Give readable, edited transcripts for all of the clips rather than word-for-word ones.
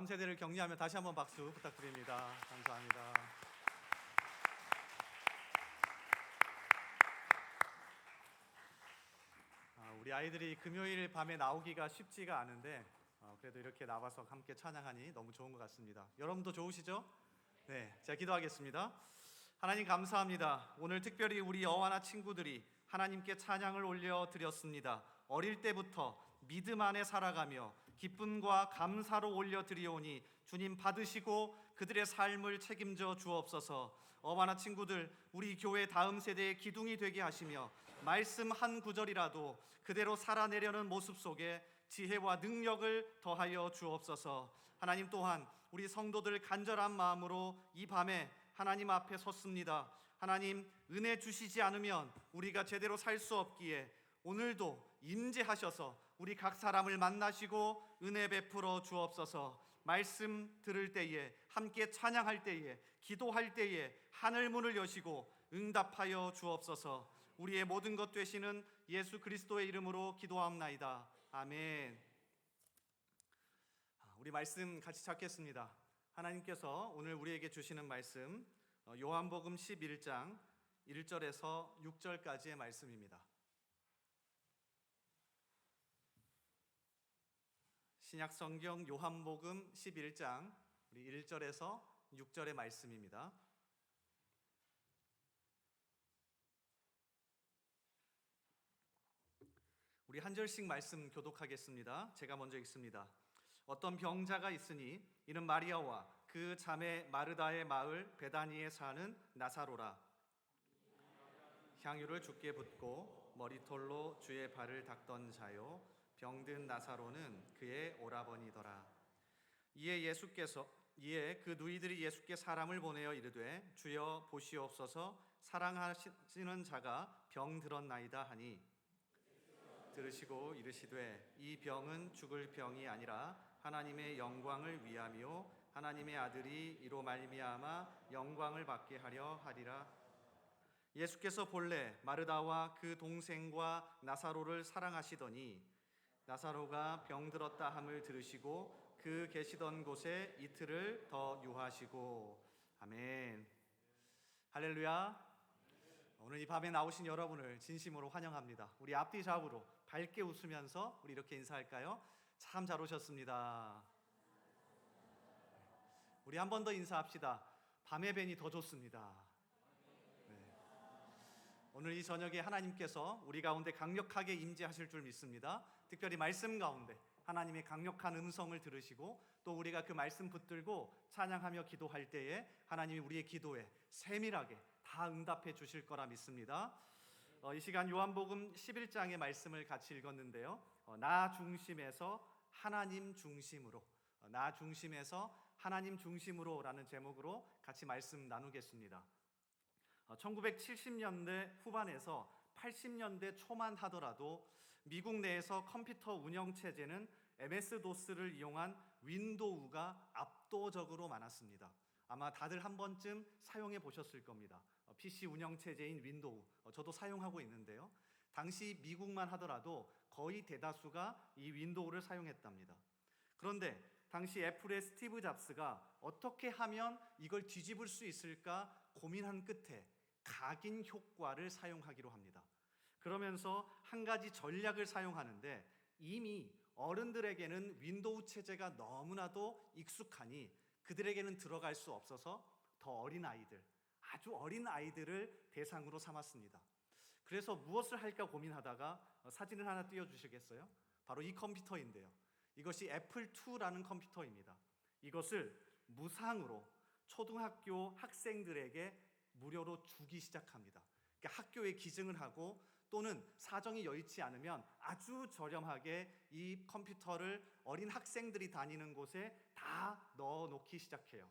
다음 세대를 격려하며 다시 한번 박수 부탁드립니다. 감사합니다. 우리 아이들이 금요일 밤에 나오기가 쉽지가 않은데 그래도 이렇게 나와서 함께 찬양하니 너무 좋은 것 같습니다. 여러분도 좋으시죠? 네, 제가 기도하겠습니다. 하나님 감사합니다. 오늘 특별히 우리 여와나 친구들이 하나님께 찬양을 올려드렸습니다. 어릴 때부터 믿음 안에 살아가며 기쁨과 감사로 올려드리오니 주님 받으시고 그들의 삶을 책임져 주옵소서. 어머나 친구들, 우리 교회 다음 세대의 기둥이 되게 하시며 말씀 한 구절이라도 그대로 살아내려는 모습 속에 지혜와 능력을 더하여 주옵소서. 하나님 또한 우리 성도들 간절한 마음으로 이 밤에 하나님 앞에 섰습니다. 하나님, 은혜 주시지 않으면 우리가 제대로 살 수 없기에 오늘도 임재하셔서 우리 각 사람을 만나시고 은혜 베풀어 주옵소서. 말씀 들을 때에, 함께 찬양할 때에, 기도할 때에 하늘 문을 여시고 응답하여 주옵소서. 우리의 모든 것 되시는 예수 그리스도의 이름으로 기도하옵나이다. 아멘. 우리 말씀 같이 찾겠습니다. 하나님께서 오늘 우리에게 주시는 말씀 요한복음 11장 1절에서 6절까지의 말씀입니다. 신약성경 요한복음 11장 우리 1절에서 6절의 말씀입니다. 우리 한 절씩 말씀 교독하겠습니다. 제가 먼저 읽습니다. 어떤 병자가 있으니 이는 마리아와 그 자매 마르다의 마을 베다니에 사는 나사로라. 향유를 주께 붓고 머리털로 주의 발을 닦던 자요, 병든 나사로는 그의 오라버니더라. 이에 그 누이들이 예수께 사람을 보내어 이르되 주여 보시옵소서, 사랑하시는 자가 병 들었나이다 하니 들으시고 이르시되 이 병은 죽을 병이 아니라 하나님의 영광을 위하며 하나님의 아들이 이로 말미암아 영광을 받게 하려 하리라. 예수께서 본래 마르다와 그 동생과 나사로를 사랑하시더니 나사로가 병들었다 함을 들으시고 그 계시던 곳에 이틀을 더 유하시고. 아멘. 할렐루야. 오늘 이 밤에 나오신 여러분을 진심으로 환영합니다. 우리 앞뒤 좌우로 밝게 웃으면서 우리 이렇게 인사할까요? 참 잘 오셨습니다. 우리 한 번 더 인사합시다. 밤에 뵈니 더 좋습니다. 네. 오늘 이 저녁에 하나님께서 우리 가운데 강력하게 임재하실 줄 믿습니다. 특별히 말씀 가운데 하나님의 강력한 음성을 들으시고 또 우리가 그 말씀 붙들고 찬양하며 기도할 때에 하나님이 우리의 기도에 세밀하게 다 응답해 주실 거라 믿습니다. 이 시간 요한복음 11장의 말씀을 같이 읽었는데요. 나 중심에서 하나님 중심으로, 나 중심에서 하나님 중심으로 라는 제목으로 같이 말씀 나누겠습니다. 1970년대 후반에서 80년대 초만 하더라도 미국 내에서 컴퓨터 운영 체제는 MS-DOS를 이용한 윈도우가 압도적으로 많았습니다. 아마 다들 한 번쯤 사용해 보셨을 겁니다. PC 운영 체제인 윈도우, 저도 사용하고 있는데요. 당시 미국만 하더라도 거의 대다수가 이 윈도우를 사용했답니다. 그런데 당시 애플의 스티브 잡스가 어떻게 하면 이걸 뒤집을 수 있을까 고민한 끝에 각인 효과를 사용하기로 합니다. 그러면서 한 가지 전략을 사용하는데 이미 어른들에게는 윈도우 체제가 너무나도 익숙하니 그들에게는 들어갈 수 없어서 더 어린 아이들, 아주 어린 아이들을 대상으로 삼았습니다. 그래서 무엇을 할까 고민하다가 사진을 하나 띄워주시겠어요? 바로 이 컴퓨터인데요. 이것이 애플2라는 컴퓨터입니다. 이것을 무상으로 초등학교 학생들에게 무료로 주기 시작합니다. 그러니까 학교에 기증을 하고 또는 사정이 여의치 않으면 아주 저렴하게 이 컴퓨터를 어린 학생들이 다니는 곳에 다 넣어놓기 시작해요.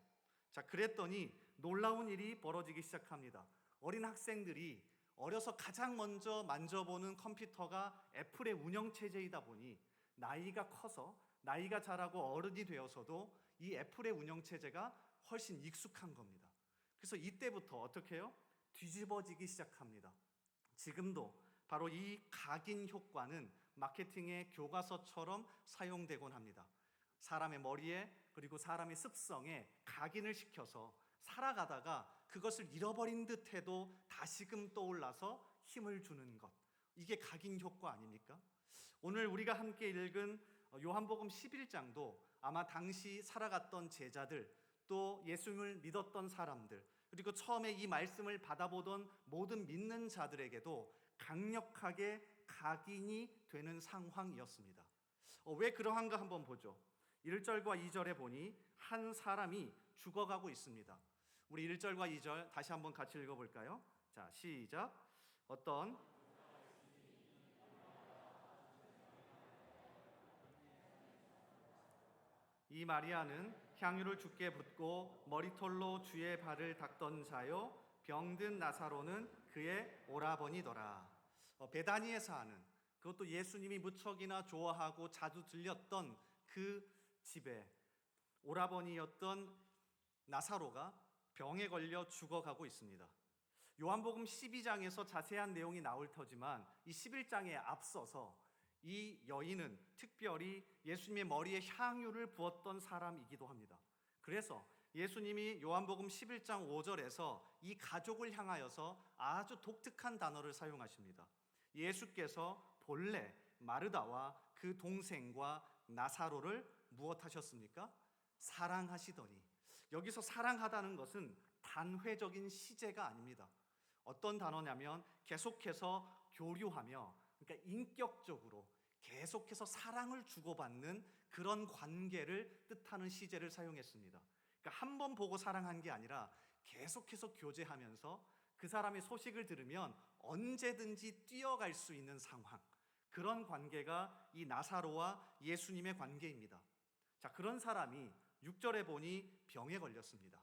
자, 그랬더니 놀라운 일이 벌어지기 시작합니다. 어린 학생들이 어려서 가장 먼저 만져보는 컴퓨터가 애플의 운영체제이다 보니 나이가 커서 나이가 자라고 어른이 되어서도 이 애플의 운영체제가 훨씬 익숙한 겁니다. 그래서 이때부터 어떻게 해요? 뒤집어지기 시작합니다. 지금도 바로 이 각인 효과는 마케팅의 교과서처럼 사용되곤 합니다. 사람의 머리에 그리고 사람의 습성에 각인을 시켜서 살아가다가 그것을 잃어버린 듯해도 다시금 떠올라서 힘을 주는 것, 이게 각인 효과 아닙니까? 오늘 우리가 함께 읽은 요한복음 11장도 아마 당시 살아갔던 제자들, 또 예수님을 믿었던 사람들, 그리고 처음에 이 말씀을 받아보던 모든 믿는 자들에게도 강력하게 각인이 되는 상황이었습니다. 왜 그러한가 한번 보죠. 1절과 2절에 보니 한 사람이 죽어가고 있습니다. 우리 1절과 2절 다시 한번 같이 읽어볼까요? 자, 시작. 어떤 이 마리아는 향유를 주께 붓고 머리털로 주의 발을 닦던 자요, 병든 나사로는 그의 오라버니더라. 베다니에 사는, 그것도 예수님이 무척이나 좋아하고 자주 들렸던 그 집에 오라버니였던 나사로가 병에 걸려 죽어가고 있습니다. 요한복음 12장에서 자세한 내용이 나올 터지만 이 11장에 앞서서 이 여인은 특별히 예수님의 머리에 향유를 부었던 사람이기도 합니다. 그래서 예수님이 요한복음 11장 5절에서 이 가족을 향하여서 아주 독특한 단어를 사용하십니다. 예수께서 본래 마르다와 그 동생과 나사로를 무엇하셨습니까? 사랑하시더니. 여기서 사랑하다는 것은 단회적인 시제가 아닙니다. 어떤 단어냐면 계속해서 교류하며, 그러니까 인격적으로 계속해서 사랑을 주고받는 그런 관계를 뜻하는 시제를 사용했습니다. 그러니까 한 번 보고 사랑한 게 아니라 계속해서 교제하면서 그 사람의 소식을 들으면 언제든지 뛰어갈 수 있는 상황, 그런 관계가 이 나사로와 예수님의 관계입니다. 자, 그런 사람이 6절에 보니 병에 걸렸습니다.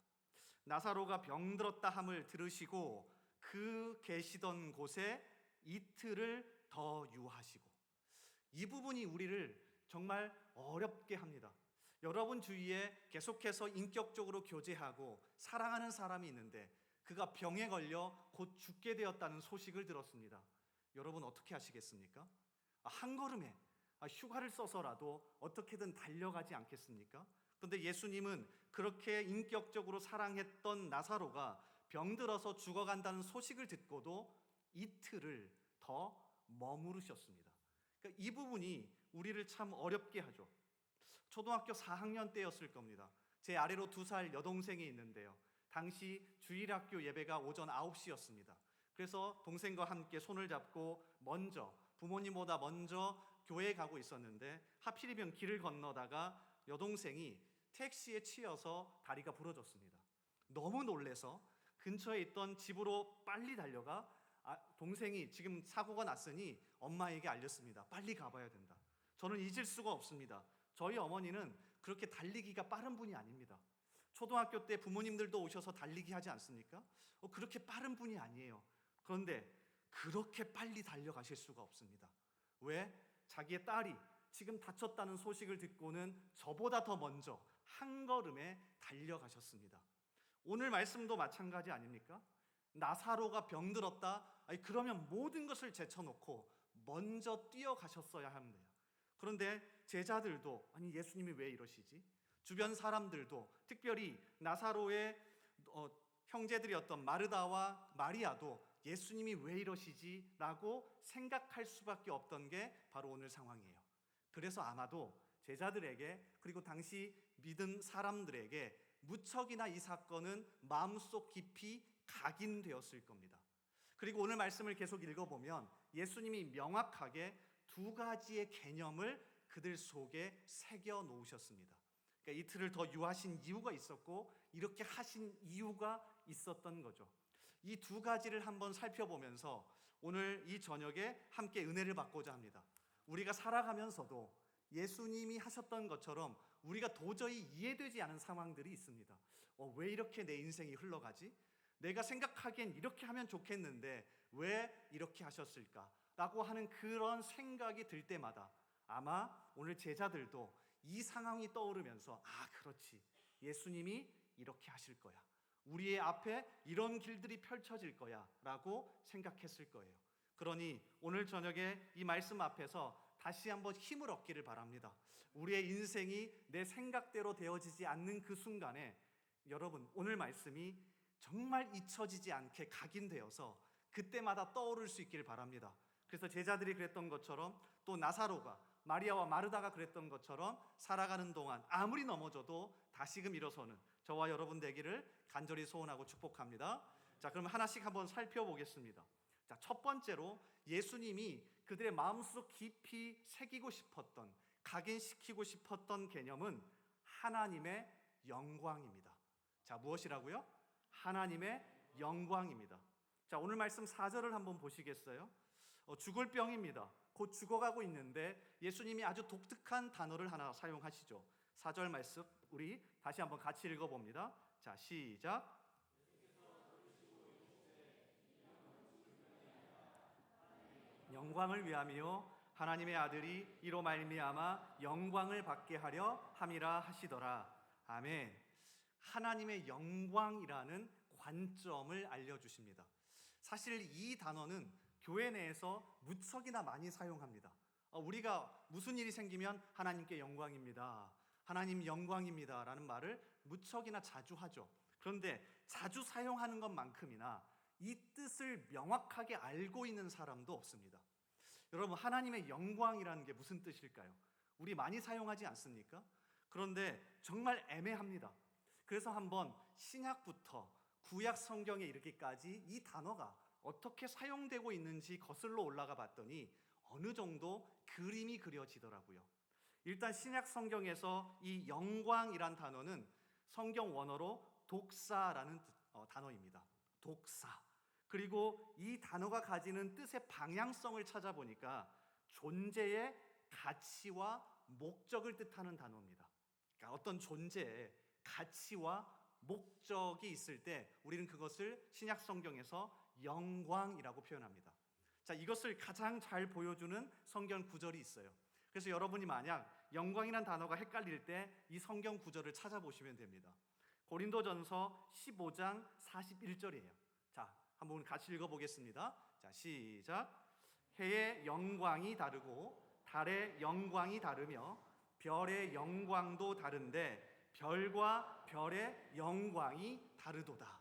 나사로가 병들었다 함을 들으시고 그 계시던 곳에 이틀을 더 유하시고. 이 부분이 우리를 정말 어렵게 합니다. 여러분 주위에 계속해서 인격적으로 교제하고 사랑하는 사람이 있는데 그가 병에 걸려 곧 죽게 되었다는 소식을 들었습니다. 여러분 어떻게 하시겠습니까? 한 걸음에 휴가를 써서라도 어떻게든 달려가지 않겠습니까? 그런데 예수님은 그렇게 인격적으로 사랑했던 나사로가 병들어서 죽어간다는 소식을 듣고도 이틀을 더 머무르셨습니다. 그러니까 이 부분이 우리를 참 어렵게 하죠. 초등학교 4학년 때였을 겁니다. 제 아래로 2살 여동생이 있는데요. 당시 주일학교 예배가 오전 9시였습니다. 그래서 동생과 함께 손을 잡고 부모님보다 먼저 교회에 가고 있었는데 하필이면 길을 건너다가 여동생이 택시에 치여서 다리가 부러졌습니다. 너무 놀래서 근처에 있던 집으로 빨리 달려가 동생이 지금 사고가 났으니 엄마에게 알렸습니다. 빨리 가봐야 된다. 저는 잊을 수가 없습니다. 저희 어머니는 그렇게 달리기가 빠른 분이 아닙니다. 초등학교 때 부모님들도 오셔서 달리기 하지 않습니까? 그렇게 빠른 분이 아니에요. 그런데 그렇게 빨리 달려가실 수가 없습니다. 왜? 자기의 딸이 지금 다쳤다는 소식을 듣고는 저보다 더 먼저 한 걸음에 달려가셨습니다. 오늘 말씀도 마찬가지 아닙니까? 나사로가 병들었다. 그러면 모든 것을 제쳐놓고 먼저 뛰어가셨어야 합니다. 그런데 제자들도 예수님이 왜 이러시지? 주변 사람들도 특별히 나사로의 형제들이었던 마르다와 마리아도 예수님이 왜 이러시지? 라고 생각할 수밖에 없던 게 바로 오늘 상황이에요. 그래서 아마도 제자들에게 그리고 당시 믿은 사람들에게 무척이나 이 사건은 마음속 깊이 각인되었을 겁니다. 그리고 오늘 말씀을 계속 읽어보면 예수님이 명확하게 2가지의 개념을 그들 속에 새겨 놓으셨습니다. 그러니까 이틀을 더 유하신 이유가 있었고 이렇게 하신 이유가 있었던 거죠. 이 2가지를 한번 살펴보면서 오늘 이 저녁에 함께 은혜를 받고자 합니다. 우리가 살아가면서도 예수님이 하셨던 것처럼 우리가 도저히 이해되지 않은 상황들이 있습니다. 왜 이렇게 내 인생이 흘러가지? 내가 생각하기엔 이렇게 하면 좋겠는데 왜 이렇게 하셨을까? 라고 하는 그런 생각이 들 때마다 아마 오늘 제자들도 이 상황이 떠오르면서 그렇지, 예수님이 이렇게 하실 거야, 우리의 앞에 이런 길들이 펼쳐질 거야 라고 생각했을 거예요. 그러니 오늘 저녁에 이 말씀 앞에서 다시 한번 힘을 얻기를 바랍니다. 우리의 인생이 내 생각대로 되어지지 않는 그 순간에 여러분, 오늘 말씀이 정말 잊혀지지 않게 각인되어서 그때마다 떠오를 수 있기를 바랍니다. 그래서 제자들이 그랬던 것처럼, 또 나사로가, 마리아와 마르다가 그랬던 것처럼 살아가는 동안 아무리 넘어져도 다시금 일어서는 저와 여러분 되기를 간절히 소원하고 축복합니다. 자, 그럼 하나씩 한번 살펴보겠습니다. 자, 첫 번째로 예수님이 그들의 마음속 깊이 새기고 싶었던, 각인시키고 싶었던 개념은 하나님의 영광입니다. 자, 무엇이라고요? 하나님의 영광입니다. 자, 오늘 말씀 4절을 한번 보시겠어요? 죽을 병입니다. 곧 죽어가고 있는데 예수님이 아주 독특한 단어를 하나 사용하시죠. 4절 말씀 우리 다시 한번 같이 읽어봅니다. 자, 시작. 영광을 위하며 하나님의 아들이 이로 말미암아 영광을 받게 하려 함이라 하시더라. 아멘. 하나님의 영광이라는 관점을 알려주십니다. 사실 이 단어는 교회 내에서 무척이나 많이 사용합니다. 우리가 무슨 일이 생기면 하나님께 영광입니다, 하나님 영광입니다 라는 말을 무척이나 자주 하죠. 그런데 자주 사용하는 것만큼이나 이 뜻을 명확하게 알고 있는 사람도 없습니다. 여러분, 하나님의 영광이라는 게 무슨 뜻일까요? 우리 많이 사용하지 않습니까? 그런데 정말 애매합니다. 그래서 한번 신약부터 구약 성경에 이르기까지 이 단어가 어떻게 사용되고 있는지 거슬러 올라가 봤더니 어느 정도 그림이 그려지더라고요. 일단 신약 성경에서 이 영광이란 단어는 성경 원어로 독사라는 단어입니다. 독사. 그리고 이 단어가 가지는 뜻의 방향성을 찾아보니까 존재의 가치와 목적을 뜻하는 단어입니다. 그러니까 어떤 존재의 가치와 목적이 있을 때 우리는 그것을 신약 성경에서 영광이라고 표현합니다. 자, 이것을 가장 잘 보여주는 성경 구절이 있어요. 그래서 여러분이 만약 영광이란 단어가 헷갈릴 때 이 성경 구절을 찾아보시면 됩니다. 고린도전서 15장 41절이에요. 자, 한번 같이 읽어보겠습니다. 자, 시작. 해의 영광이 다르고 달의 영광이 다르며 별의 영광도 다른데 별과 별의 영광이 다르도다.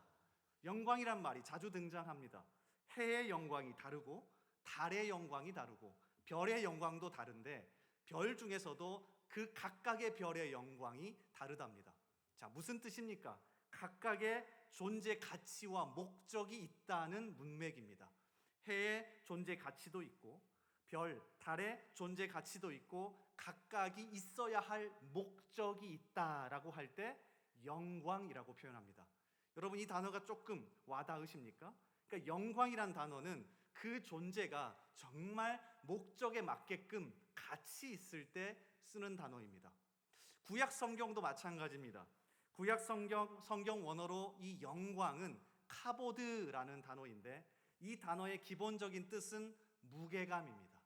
영광이란 말이 자주 등장합니다. 해의 영광이 다르고 달의 영광이 다르고 별의 영광도 다른데 별 중에서도 그 각각의 별의 영광이 다르답니다. 자, 무슨 뜻입니까? 각각의 존재 가치와 목적이 있다는 문맥입니다. 해의 존재 가치도 있고 별, 달의 존재 가치도 있고 각각이 있어야 할 목적이 있다라고 할 때 영광이라고 표현합니다. 여러분, 이 단어가 조금 와닿으십니까? 그러니까 영광이란 단어는 그 존재가 정말 목적에 맞게끔 가치 있을 때 쓰는 단어입니다. 구약 성경도 마찬가지입니다. 구약 성경 원어로 이 영광은 카보드라는 단어인데 이 단어의 기본적인 뜻은 무게감입니다.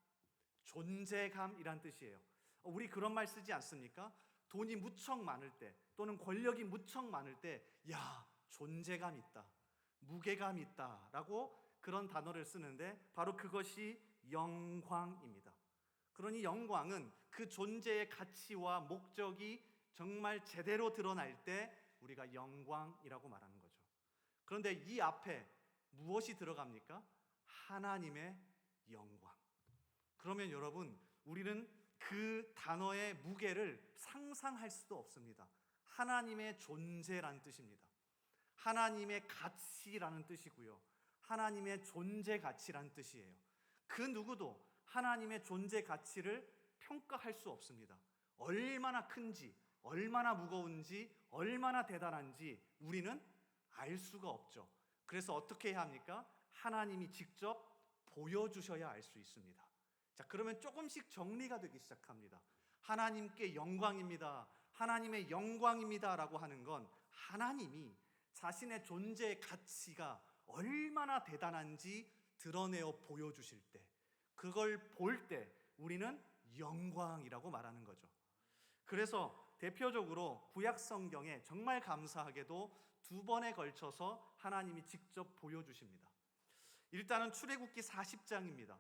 존재감이란 뜻이에요. 우리 그런 말 쓰지 않습니까? 돈이 무척 많을 때 또는 권력이 무척 많을 때 야, 존재감 있다, 무게감 있다 라고 그런 단어를 쓰는데 바로 그것이 영광입니다. 그러니 영광은 그 존재의 가치와 목적이 정말 제대로 드러날 때 우리가 영광이라고 말하는 거죠. 그런데 이 앞에 무엇이 들어갑니까? 하나님의 영광. 그러면 여러분, 우리는 그 단어의 무게를 상상할 수도 없습니다. 하나님의 존재라는 뜻입니다. 하나님의 가치라는 뜻이고요. 하나님의 존재 가치라는 뜻이에요. 그 누구도 하나님의 존재 가치를 평가할 수 없습니다. 얼마나 큰지, 얼마나 무거운지, 얼마나 대단한지 우리는 알 수가 없죠. 그래서 어떻게 해야 합니까? 하나님이 직접 보여주셔야 알 수 있습니다. 자, 그러면 조금씩 정리가 되기 시작합니다. 하나님께 영광입니다, 하나님의 영광입니다 라고 하는 건 하나님이 자신의 존재의 가치가 얼마나 대단한지 드러내어 보여주실 때, 그걸 볼 때 우리는 영광이라고 말하는 거죠. 그래서 대표적으로 구약 성경에 정말 감사하게도 2번에 걸쳐서 하나님이 직접 보여주십니다. 일단은 출애굽기 40장입니다.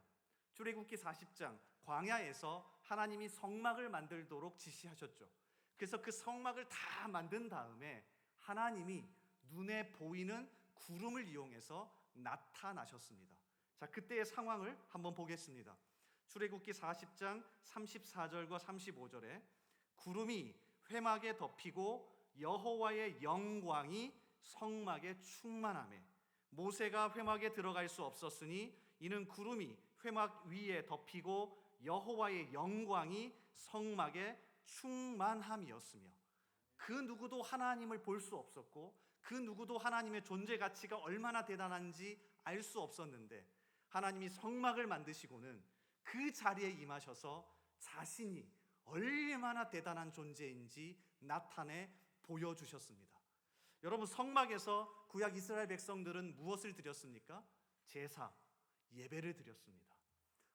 출애굽기 40장 광야에서 하나님이 성막을 만들도록 지시하셨죠. 그래서 그 성막을 다 만든 다음에 하나님이 눈에 보이는 구름을 이용해서 나타나셨습니다. 자, 그때의 상황을 한번 보겠습니다. 출애굽기 40장 34절과 35절에 구름이 회막에 덮이고 여호와의 영광이 성막에 충만하매 모세가 회막에 들어갈 수 없었으니 이는 구름이 회막 위에 덮이고 여호와의 영광이 성막에 충만함이었으며, 그 누구도 하나님을 볼 수 없었고 그 누구도 하나님의 존재 가치가 얼마나 대단한지 알 수 없었는데 하나님이 성막을 만드시고는 그 자리에 임하셔서 자신이 얼마나 대단한 존재인지 나타내 보여주셨습니다. 여러분, 성막에서 구약 이스라엘 백성들은 무엇을 드렸습니까? 제사, 예배를 드렸습니다.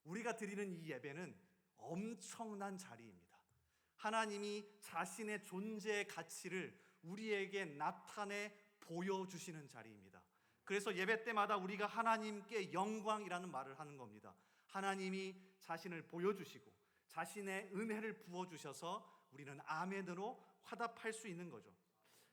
우리가 드리는 이 예배는 엄청난 자리입니다. 하나님이 자신의 존재의 가치를 우리에게 나타내 보여주시는 자리입니다. 그래서 예배 때마다 우리가 하나님께 영광이라는 말을 하는 겁니다. 하나님이 자신을 보여주시고 자신의 은혜를 부어주셔서 우리는 아멘으로 화답할 수 있는 거죠.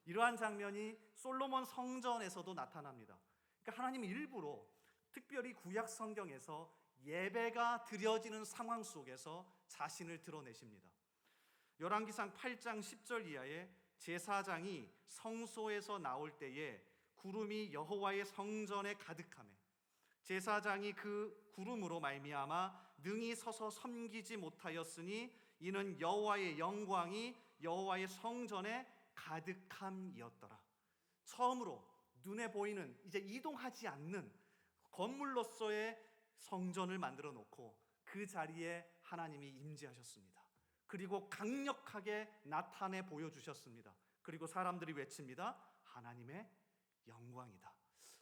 이러한 장면이 솔로몬 성전에서도 나타납니다. 그러니까 하나님이 일부러 특별히 구약 성경에서 예배가 드려지는 상황 속에서 자신을 드러내십니다. 열왕기상 8장 10절 이하에 제사장이 성소에서 나올 때에 구름이 여호와의 성전에 가득하매 제사장이 그 구름으로 말미암아 능히 서서 섬기지 못하였으니 이는 여호와의 영광이 여호와의 성전에 가득함이었더라. 처음으로 눈에 보이는 이제 이동하지 않는 건물로서의 성전을 만들어 놓고 그 자리에 하나님이 임재하셨습니다. 그리고 강력하게 나타내 보여주셨습니다. 그리고 사람들이 외칩니다. 하나님의 영광이다.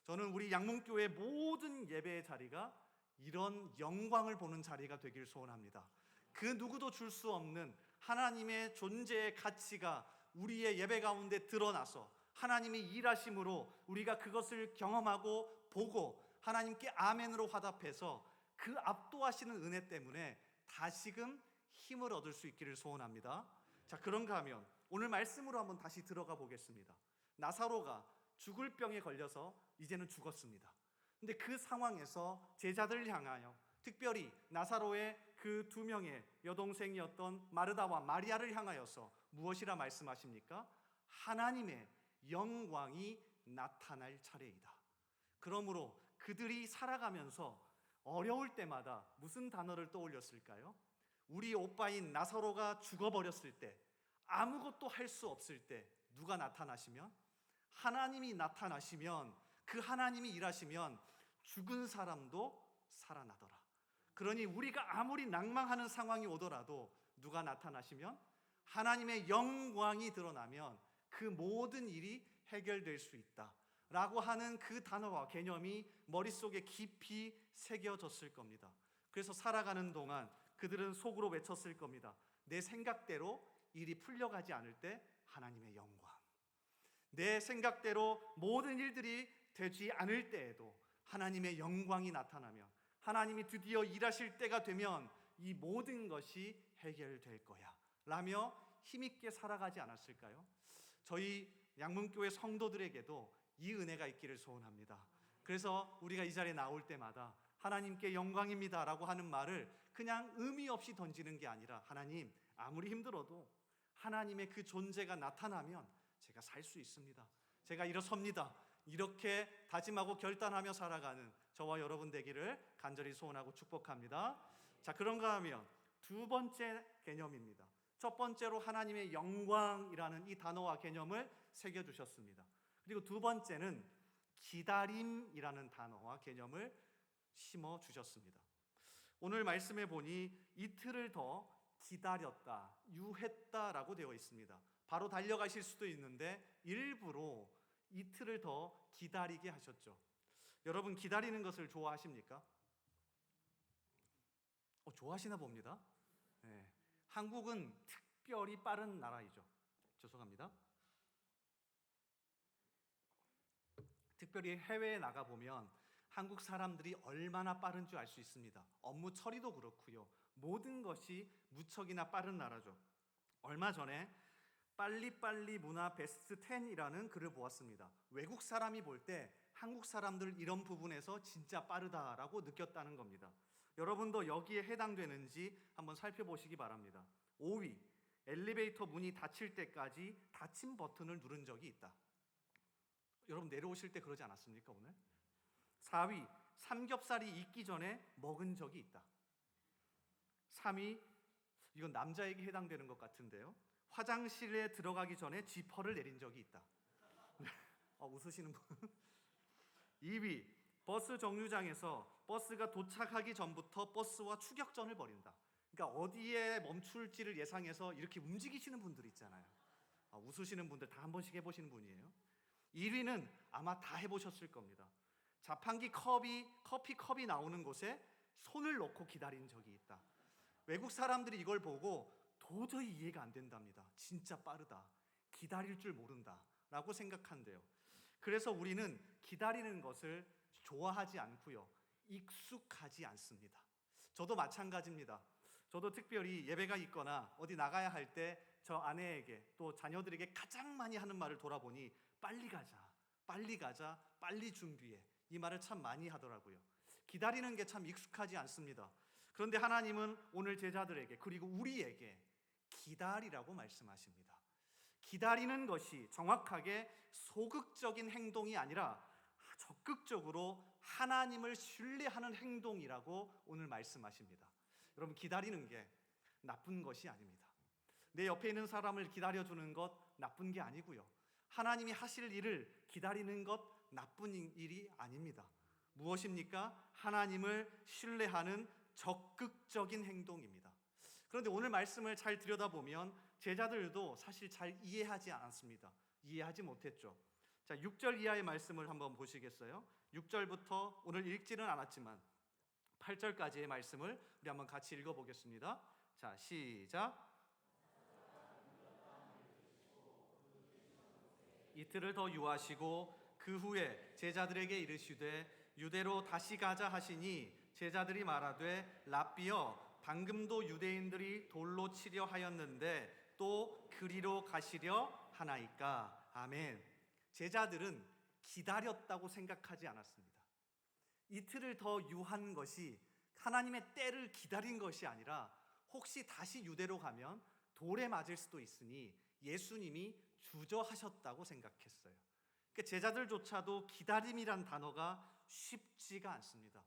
저는 우리 양문교회 모든 예배의 자리가 이런 영광을 보는 자리가 되길 소원합니다. 그 누구도 줄 수 없는 하나님의 존재의 가치가 우리의 예배 가운데 드러나서 하나님이 일하심으로 우리가 그것을 경험하고 보고 하나님께 아멘으로 화답해서 그 압도하시는 은혜 때문에 다시금 힘을 얻을 수 있기를 소원합니다. 자, 그런가 하면 오늘 말씀으로 한번 다시 들어가 보겠습니다. 나사로가 죽을 병에 걸려서 이제는 죽었습니다. 근데 그 상황에서 제자들을 향하여 특별히 나사로의 그 두 명의 여동생이었던 마르다와 마리아를 향하여서 무엇이라 말씀하십니까? 하나님의 영광이 나타날 차례이다. 그러므로 그들이 살아가면서 어려울 때마다 무슨 단어를 떠올렸을까요? 우리 오빠인 나사로가 죽어버렸을 때, 아무것도 할 수 없을 때 누가 나타나시면? 하나님이 나타나시면, 그 하나님이 일하시면 죽은 사람도 살아나더라. 그러니 우리가 아무리 낭망하는 상황이 오더라도 누가 나타나시면, 하나님의 영광이 드러나면 그 모든 일이 해결될 수 있다 라고 하는 그 단어와 개념이 머릿속에 깊이 새겨졌을 겁니다. 그래서 살아가는 동안 그들은 속으로 외쳤을 겁니다. 내 생각대로 일이 풀려가지 않을 때 하나님의 영광, 내 생각대로 모든 일들이 되지 않을 때에도 하나님의 영광이 나타나면, 하나님이 드디어 일하실 때가 되면 이 모든 것이 해결될 거야 라며 힘있게 살아가지 않았을까요? 저희 양문교회 성도들에게도 이 은혜가 있기를 소원합니다. 그래서 우리가 이 자리에 나올 때마다 하나님께 영광입니다 라고 하는 말을 그냥 의미 없이 던지는 게 아니라, 하나님, 아무리 힘들어도 하나님의 그 존재가 나타나면 제가 살 수 있습니다, 제가 일어섭니다, 이렇게 다짐하고 결단하며 살아가는 저와 여러분 되기를 간절히 소원하고 축복합니다. 자, 그런가 하면 두 번째 개념입니다. 첫 번째로 하나님의 영광이라는 이 단어와 개념을 새겨주셨습니다. 그리고 두 번째는 기다림이라는 단어와 개념을 심어주셨습니다. 오늘 말씀해 보니 이틀을 더 기다렸다, 유했다라고 되어 있습니다. 바로 달려가실 수도 있는데 일부러 이틀을 더 기다리게 하셨죠. 여러분, 기다리는 것을 좋아하십니까? 좋아하시나 봅니다. 네. 한국은 특별히 빠른 나라이죠. 죄송합니다. 특별히 해외에 나가보면 한국 사람들이 얼마나 빠른 줄 알 수 있습니다. 업무 처리도 그렇고요, 모든 것이 무척이나 빠른 나라죠. 얼마 전에 빨리빨리 문화 베스트 10이라는 글을 보았습니다. 외국 사람이 볼 때 한국 사람들 이런 부분에서 진짜 빠르다라고 느꼈다는 겁니다. 여러분도 여기에 해당되는지 한번 살펴보시기 바랍니다. 5위, 엘리베이터 문이 닫힐 때까지 닫힌 버튼을 누른 적이 있다. 여러분 내려오실 때 그러지 않았습니까 오늘? 4위, 삼겹살이 익기 전에 먹은 적이 있다. 3위, 이건 남자에게 해당되는 것 같은데요. 화장실에 들어가기 전에 지퍼를 내린 적이 있다. 웃으시는 분. 2위, 버스 정류장에서 버스가 도착하기 전부터 버스와 추격전을 벌인다. 그러니까 어디에 멈출지를 예상해서 이렇게 움직이시는 분들 있잖아요. 웃으시는 분들 다 한 번씩 해보시는 분이에요. 1위는 아마 다 해보셨을 겁니다. 자판기 커피 컵이 나오는 곳에 손을 넣고 기다린 적이 있다. 외국 사람들이 이걸 보고 도저히 이해가 안 된답니다. 진짜 빠르다. 기다릴 줄 모른다. 라고 생각한대요. 그래서 우리는 기다리는 것을 좋아하지 않고요. 익숙하지 않습니다. 저도 마찬가지입니다. 저도 특별히 예배가 있거나 어디 나가야 할 때 저 아내에게 또 자녀들에게 가장 많이 하는 말을 돌아보니 빨리 가자, 빨리 가자, 빨리 준비해. 이 말을 참 많이 하더라고요. 기다리는 게 참 익숙하지 않습니다. 그런데 하나님은 오늘 제자들에게 그리고 우리에게 기다리라고 말씀하십니다. 기다리는 것이 정확하게 소극적인 행동이 아니라 적극적으로 하나님을 신뢰하는 행동이라고 오늘 말씀하십니다. 여러분 기다리는 게 나쁜 것이 아닙니다. 내 옆에 있는 사람을 기다려주는 것 나쁜 게 아니고요. 하나님이 하실 일을 기다리는 것 나쁜 일이 아닙니다. 무엇입니까? 하나님을 신뢰하는 적극적인 행동입니다. 그런데 오늘 말씀을 잘 들여다보면 제자들도 사실 잘 이해하지 않았습니다. 이해하지 못했죠. 자, 6절 이하의 말씀을 한번 보시겠어요? 6절부터 오늘 읽지는 않았지만 8절까지의 말씀을 우리 한번 같이 읽어보겠습니다. 자, 시작. 이틀을 더 유하시고 그 후에 제자들에게 이르시되 유대로 다시 가자 하시니 제자들이 말하되 랍비여 방금도 유대인들이 돌로 치려 하였는데 또 그리로 가시려 하나이까. 아멘. 제자들은 기다렸다고 생각하지 않았습니다. 이틀을 더 유한 것이 하나님의 때를 기다린 것이 아니라 혹시 다시 유대로 가면 돌에 맞을 수도 있으니 예수님이 주저하셨다고 생각했어요. 그러니까 제자들조차도 기다림이란 단어가 쉽지가 않습니다.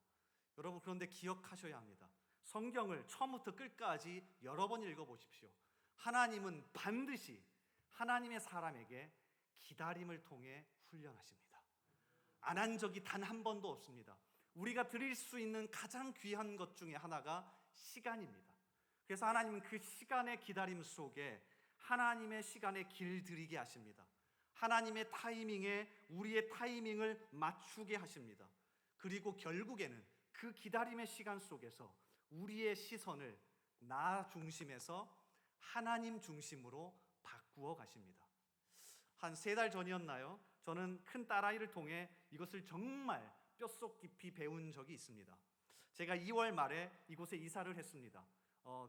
여러분 그런데 기억하셔야 합니다. 성경을 처음부터 끝까지 여러 번 읽어보십시오. 하나님은 반드시 하나님의 사람에게 기다림을 통해 훈련하십니다. 안 한 적이 단 한 번도 없습니다. 우리가 드릴 수 있는 가장 귀한 것 중에 하나가 시간입니다. 그래서 하나님은 그 시간의 기다림 속에 하나님의 시간에 길들이게 하십니다. 하나님의 타이밍에 우리의 타이밍을 맞추게 하십니다. 그리고 결국에는 그 기다림의 시간 속에서 우리의 시선을 나 중심에서 하나님 중심으로 바꾸어 가십니다. 한 3달 전이었나요? 저는 큰 딸아이를 통해 이것을 정말 뼛속 깊이 배운 적이 있습니다. 제가 2월 말에 이곳에 이사를 했습니다.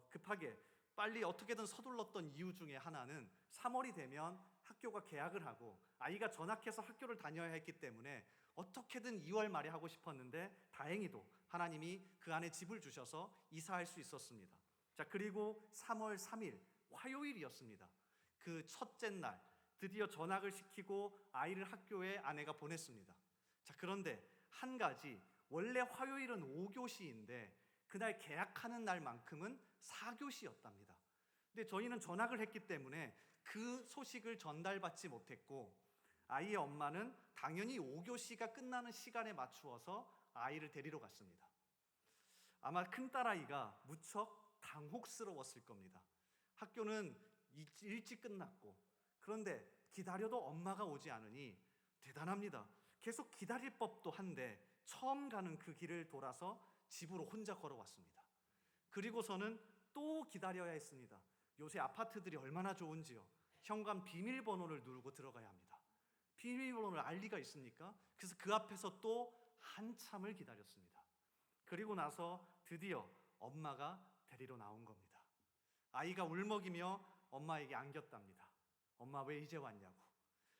급하게 빨리 어떻게든 서둘렀던 이유 중에 하나는 3월이 되면 학교가 개학을 하고 아이가 전학해서 학교를 다녀야 했기 때문에 어떻게든 2월 말에 하고 싶었는데 다행히도 하나님이 그 안에 집을 주셔서 이사할 수 있었습니다. 자, 그리고 3월 3일 화요일이었습니다. 그 첫째 날 드디어 전학을 시키고 아이를 학교에 아내가 보냈습니다. 자, 그런데 한 가지, 원래 화요일은 5교시인데 그날 개학하는 날만큼은 4교시였답니다. 근데 저희는 전학을 했기 때문에 그 소식을 전달받지 못했고 아이의 엄마는 당연히 5교시가 끝나는 시간에 맞추어서 아이를 데리러 갔습니다. 아마 큰딸아이가 무척 당혹스러웠을 겁니다. 학교는 일찍 끝났고 그런데 기다려도 엄마가 오지 않으니 대단합니다. 계속 기다릴 법도 한데 처음 가는 그 길을 돌아서 집으로 혼자 걸어왔습니다. 그리고서는 또 기다려야 했습니다. 요새 아파트들이 얼마나 좋은지요. 현관 비밀번호를 누르고 들어가야 합니다. 비밀번호를 알 리가 있습니까? 그래서 그 앞에서 또 한참을 기다렸습니다. 그리고 나서 드디어 엄마가 데리러 나온 겁니다. 아이가 울먹이며 엄마에게 안겼답니다. 엄마 왜 이제 왔냐고.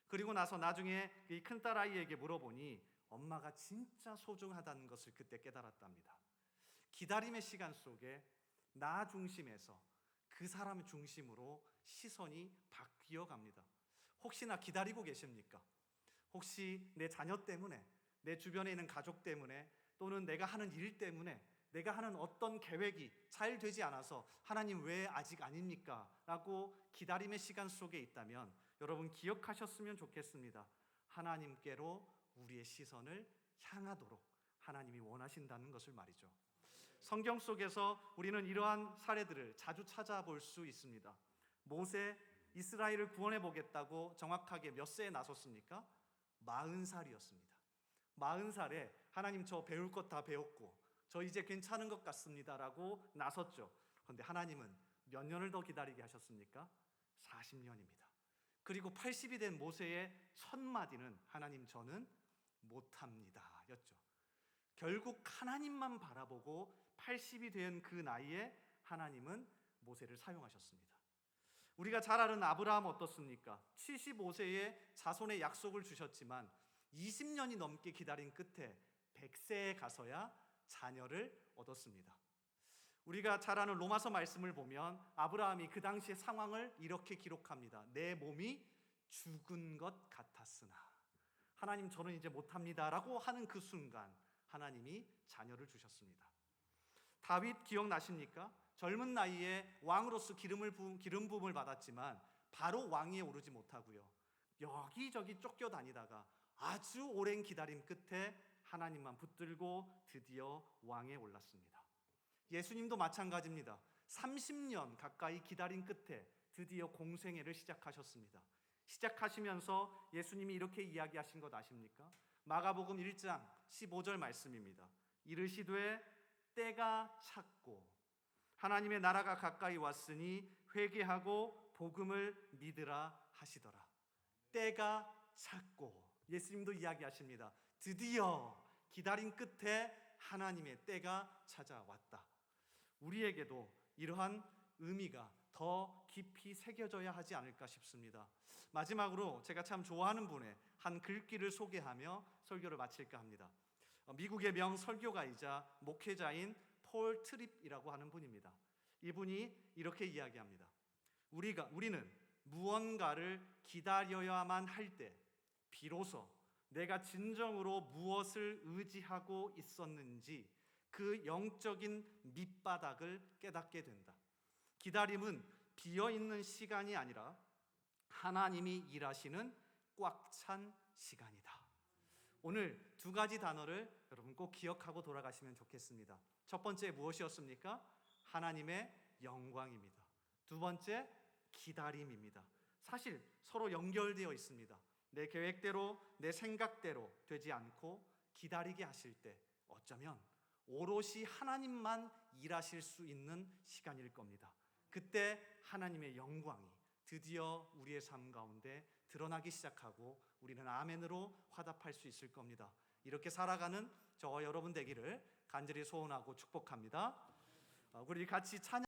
그리고 나서 나중에 이 큰딸아이에게 물어보니 엄마가 진짜 소중하다는 것을 그때 깨달았답니다. 기다림의 시간 속에 나 중심에서 그 사람 중심으로 시선이 바뀌어 갑니다. 혹시나 기다리고 계십니까? 혹시 내 자녀 때문에, 내 주변에 있는 가족 때문에, 또는 내가 하는 일 때문에, 내가 하는 어떤 계획이 잘 되지 않아서 하나님 왜 아직 아닙니까? 라고 기다림의 시간 속에 있다면 여러분 기억하셨으면 좋겠습니다. 하나님께로 우리의 시선을 향하도록 하나님이 원하신다는 것을 말이죠. 성경 속에서 우리는 이러한 사례들을 자주 찾아볼 수 있습니다. 모세 이스라엘을 구원해 보겠다고 정확하게 몇 세에 나섰습니까? 40살이었습니다. 40살에 하나님 저 배울 것 다 배웠고 저 이제 괜찮은 것 같습니다 라고 나섰죠. 그런데 하나님은 몇 년을 더 기다리게 하셨습니까? 40년입니다. 그리고 80이 된 모세의 첫 마디는 하나님 저는 못합니다 였죠. 결국 하나님만 바라보고 80이 된 그 나이에 하나님은 모세를 사용하셨습니다. 우리가 잘 아는 아브라함 어떻습니까? 75세에 자손의 약속을 주셨지만 20년이 넘게 기다린 끝에 100세에 가서야 자녀를 얻었습니다. 우리가 잘 아는 로마서 말씀을 보면 아브라함이 그 당시의 상황을 이렇게 기록합니다. 내 몸이 죽은 것 같았으나 하나님 저는 이제 못합니다 라고 하는 그 순간 하나님이 자녀를 주셨습니다. 다윗 기억나십니까? 젊은 나이에 왕으로서 기름 부음을 받았지만 바로 왕위에 오르지 못하고요. 여기저기 쫓겨다니다가 아주 오랜 기다림 끝에 하나님만 붙들고 드디어 왕에 올랐습니다. 예수님도 마찬가지입니다. 30년 가까이 기다린 끝에 드디어 공생애를 시작하셨습니다. 시작하시면서 예수님이 이렇게 이야기하신 것 아십니까? 마가복음 1장 15절 말씀입니다. 이르시되 때가 찼고 하나님의 나라가 가까이 왔으니 회개하고 복음을 믿으라 하시더라. 때가 찼고 예수님도 이야기하십니다. 드디어 기다림 끝에 하나님의 때가 찾아왔다. 우리에게도 이러한 의미가 더 깊이 새겨져야 하지 않을까 싶습니다. 마지막으로 제가 참 좋아하는 분의 한 글귀를 소개하며 설교를 마칠까 합니다. 미국의 명 설교가이자 목회자인 폴 트립이라고 하는 분입니다. 이분이 이렇게 이야기합니다. 우리는 무언가를 기다려야만 할 때 비로소 내가 진정으로 무엇을 의지하고 있었는지 그 영적인 밑바닥을 깨닫게 된다. 기다림은 비어있는 시간이 아니라 하나님이 일하시는 꽉 찬 시간이다. 오늘 두 가지 단어를 여러분 꼭 기억하고 돌아가시면 좋겠습니다. 첫 번째 무엇이었습니까? 하나님의 영광입니다. 두 번째 기다림입니다. 사실 서로 연결되어 있습니다. 내 계획대로 내 생각대로 되지 않고 기다리게 하실 때 어쩌면 오롯이 하나님만 일하실 수 있는 시간일 겁니다. 그때 하나님의 영광이 드디어 우리의 삶 가운데 드러나기 시작하고 우리는 아멘으로 화답할 수 있을 겁니다. 이렇게 살아가는 저와 여러분 되기를 간절히 소원하고 축복합니다. 우리 같이 찬양